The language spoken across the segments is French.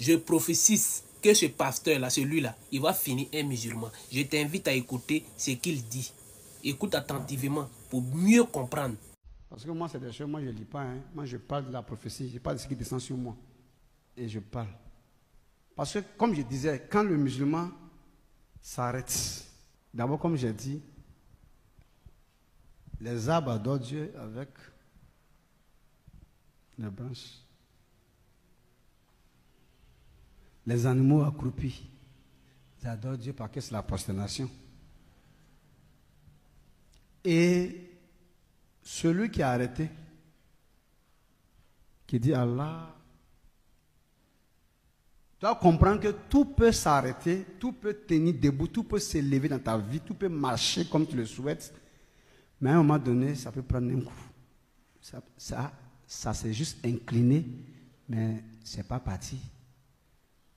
je prophétise que ce pasteur-là, celui-là, il va finir un musulman. Je t'invite à écouter ce qu'il dit. Écoute attentivement pour mieux comprendre. Parce que moi, c'est des choses, moi je ne lis pas. Hein. Moi, je parle de la prophétie, je parle de ce qui descend sur moi. Et je parle. Parce que, comme je disais, quand le musulman s'arrête, d'abord, comme j'ai dit, les arbres adorent Dieu avec les branches. Les animaux accroupis, ils adorent Dieu parce que c'est la prosternation. Et celui qui a arrêté, qui dit Allah, tu dois comprendre que tout peut s'arrêter, tout peut tenir debout, tout peut s'élever dans ta vie, tout peut marcher comme tu le souhaites. Mais à un moment donné, ça peut prendre un coup. Ça s'est juste incliné, mais ce n'est pas parti.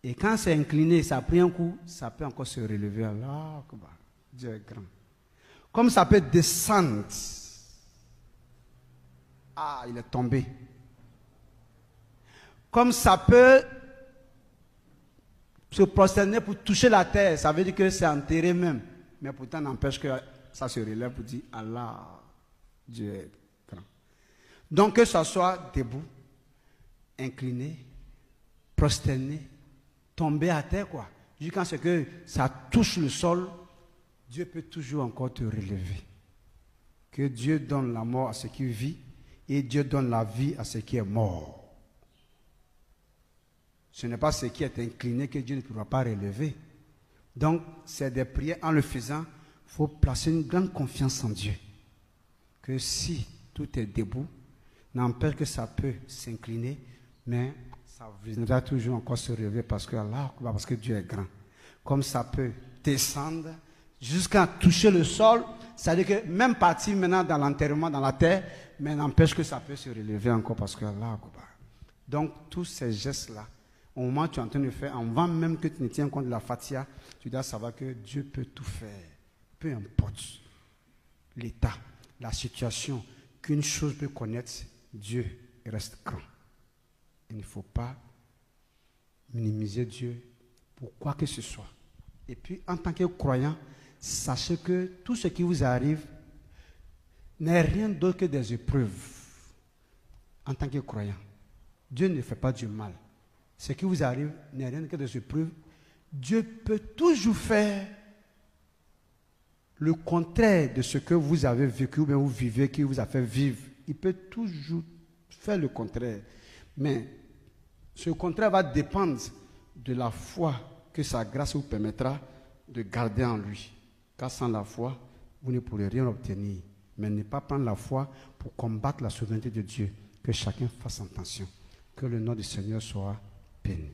Et quand c'est incliné, ça a pris un coup, ça peut encore se relever. Allah, Dieu est grand. Comme ça peut descendre. Ah, il est tombé. Comme ça peut se prosterner pour toucher la terre, ça veut dire que c'est enterré même. Mais pourtant, n'empêche que ça se relève pour dire Allah, Dieu est grand. Donc que ça soit debout, incliné, prosterné, tomber à terre, quoi. Jusqu'à ce que ça touche le sol, Dieu peut toujours encore te relever. Que Dieu donne la mort à ce qui vit et Dieu donne la vie à ce qui est mort. Ce n'est pas ce qui est incliné que Dieu ne pourra pas relever. Donc, c'est des prières. En le faisant, il faut placer une grande confiance en Dieu. Que si tout est debout, n'empêche que ça peut s'incliner, mais ça viendra toujours encore se relever parce que Dieu est grand. Comme ça peut descendre jusqu'à toucher le sol, c'est-à-dire que même partir maintenant dans l'enterrement, dans la terre, mais n'empêche que ça peut se relever encore parce que Allah. Donc, tous ces gestes-là, au moment où tu es en train de faire, avant même que tu ne tiens compte de la Fatiha, tu dois savoir que Dieu peut tout faire. Peu importe l'état, la situation, qu'une chose peut connaître, Dieu reste grand. Il ne faut pas minimiser Dieu pour quoi que ce soit. Et puis, en tant que croyant, sachez que tout ce qui vous arrive n'est rien d'autre que des épreuves. En tant que croyant, Dieu ne fait pas du mal. Ce qui vous arrive n'est rien que des épreuves. Dieu peut toujours faire le contraire de ce que vous avez vécu ou bien vous vivez, qui vous a fait vivre. Il peut toujours faire le contraire. Mais ce contraire va dépendre de la foi que sa grâce vous permettra de garder en lui. Car sans la foi, vous ne pourrez rien obtenir. Mais ne pas prendre la foi pour combattre la souveraineté de Dieu. Que chacun fasse attention. Que le nom du Seigneur soit béni.